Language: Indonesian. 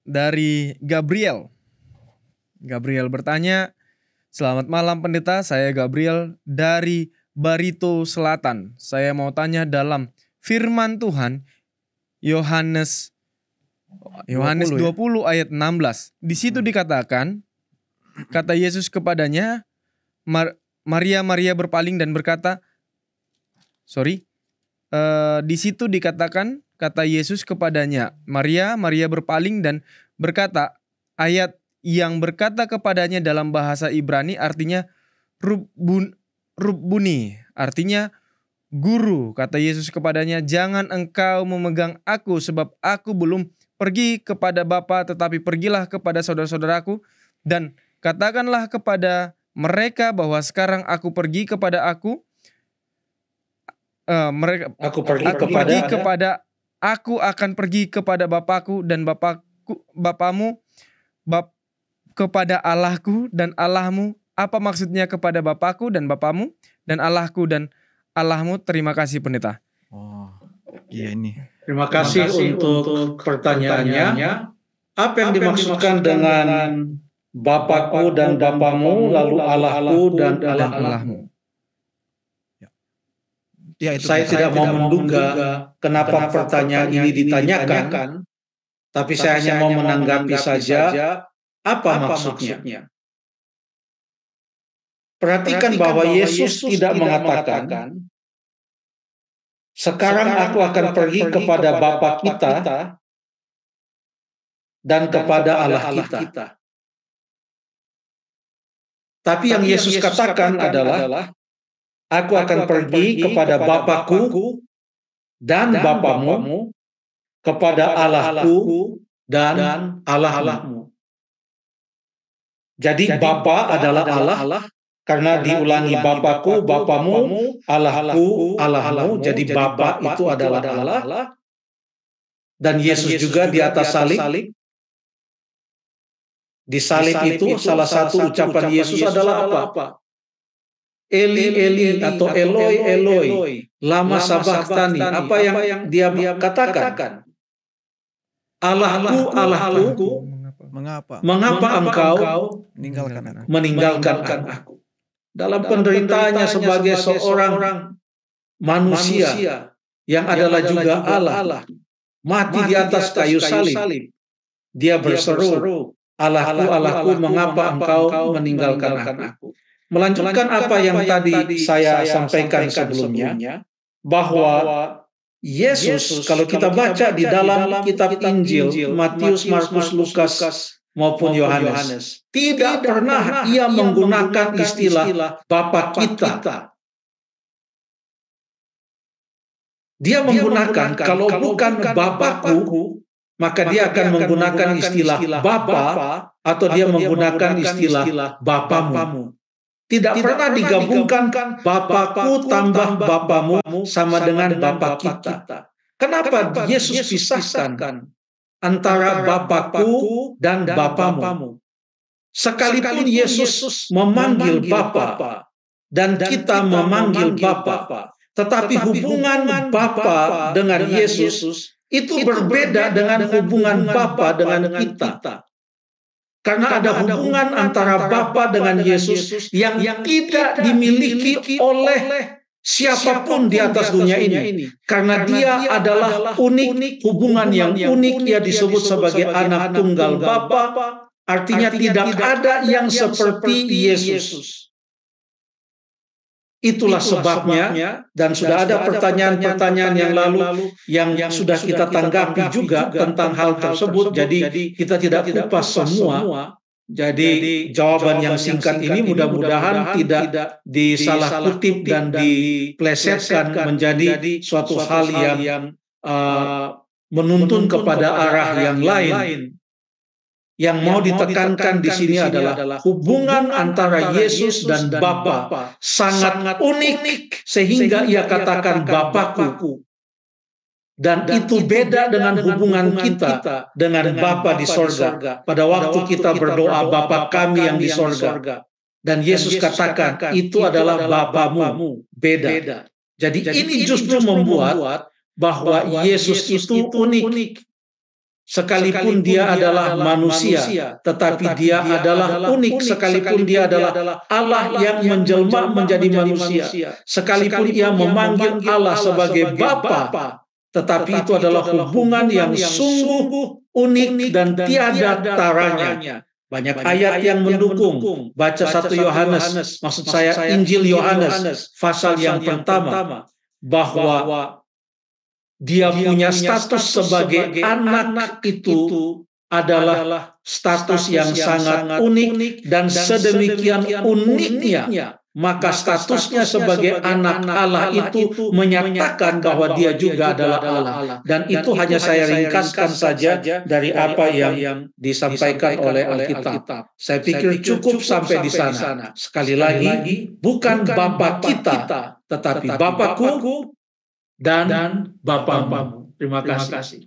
dari Gabriel. Gabriel bertanya, "Selamat malam pendeta, saya Gabriel dari Barito Selatan. Saya mau tanya dalam firman Tuhan Yohanes 20 ayat 16. Di situ dikatakan, kata Yesus kepadanya, Maria berpaling dan berkata, di situ dikatakan, kata Yesus kepadanya, Maria berpaling dan berkata, ayat yang berkata kepadanya dalam bahasa Ibrani artinya Rubbuni, artinya guru. Kata Yesus kepadanya, jangan engkau memegang aku sebab aku belum pergi kepada Bapa, tetapi pergilah kepada saudara-saudaraku dan katakanlah kepada mereka bahwa sekarang aku pergi kepada aku. Aku akan pergi kepada Bapakku dan Bapamu, kepada Allahku dan Allahmu. Apa maksudnya kepada Bapakku dan Bapamu dan Allahku dan Allahmu? Terima kasih pendeta. Oh, iya ini. Terima kasih untuk pertanyaannya. Apa yang dimaksudkan dengan Bapakku dan Bapamu, lalu Allahku dan Allahmu? Ya, saya tidak mau menduga kenapa pertanyaan ini ditanyakan, tapi saya hanya mau menanggapi saja apa maksudnya. Perhatikan bahwa Yesus tidak mengatakan, sekarang aku akan pergi kepada Bapa kita dan kepada Allah kita. Tapi yang Yesus katakan adalah, aku akan pergi kepada Bapakku dan Bapamu, kepada Allahku dan Allahmu. Jadi Bapa adalah Allah, karena diulangi Bapakku, Bapamu, Allahku, Allahmu. Jadi Bapa itu adalah Allah. Dan Yesus juga di atas salib. Di salib itu salah satu ucapan Yesus adalah apa? Eli, Eli, atau Eloi, Eloi, lama sabachthani. Apa yang dia katakan? Allahku, Allahku, mengapa engkau meninggalkan aku? Dalam penderitaannya sebagai seorang manusia yang adalah juga Allah, mati di atas kayu salib, dia berseru, Allahku, Allahku, mengapa engkau meninggalkan aku? Melanjutkan apa yang tadi saya sampaikan sebelumnya, bahwa Yesus, kalau kita baca di dalam kitab Injil, Matius, Markus, Lukas, maupun Yohanes, tidak pernah ia menggunakan istilah Bapa kita. Dia menggunakan, kalau bukan Bapakku, maka dia akan menggunakan istilah Bapa, atau dia menggunakan istilah Bapamu. Tidak pernah digabungkan Bapakku tambah Bapamu sama dengan Bapa kita. Kenapa Yesus pisahkan antara Bapakku dan Bapamu? Sekalipun Yesus memanggil Bapa dan kita memanggil Bapa, tetapi hubungan Bapa dengan Yesus itu berbeda dengan hubungan Bapa dengan kita. Karena ada hubungan antara Bapa dengan Yesus yang tidak dimiliki oleh siapapun di atas dunia ini. Karena dia adalah unik, hubungan yang unik. Dia disebut sebagai anak tunggal Bapa. Artinya tidak ada yang seperti Yesus. Itulah sebabnya, dan sudah ada pertanyaan-pertanyaan yang lalu yang sudah kita tanggapi juga tentang hal tersebut. Jadi kita tidak kupas semua. Jadi jawaban yang singkat ini mudah-mudahan tidak disalah kutip dan diplesetkan menjadi suatu hal yang menuntun kepada arah yang lain. Yang mau ditekankan di sini adalah hubungan antara Yesus dan Bapa sangat unik sehingga ia katakan Bapakku. Dan itu beda dengan hubungan kita dengan Bapa di sorga. Pada waktu kita berdoa, Bapa kami yang di sorga. Dan Yesus katakan, itu adalah Bapamu. Beda. Jadi ini justru membuat bahwa Yesus itu unik. sekalipun dia adalah manusia, tetapi dia adalah unik, sekalipun dia adalah Allah yang menjelma menjadi manusia, sekalipun ia memanggil Allah sebagai Bapa, tetapi itu adalah hubungan yang sungguh unik dan tiada taranya. Banyak ayat yang mendukung. Baca 1 Yohanes, maksud saya Injil Yohanes, pasal yang pertama, bahwa dia punya status sebagai anak itu adalah status yang sangat unik, dan sedemikian uniknya, maka statusnya sebagai anak Allah itu menyatakan bahwa dia juga adalah Allah. Dan itu hanya saya ringkaskan saja dari apa yang disampaikan oleh Alkitab. Saya pikir cukup sampai di sana. Sekali lagi, bukan Bapa kita, tetapi Bapakku dan Bapamu. Terima kasih.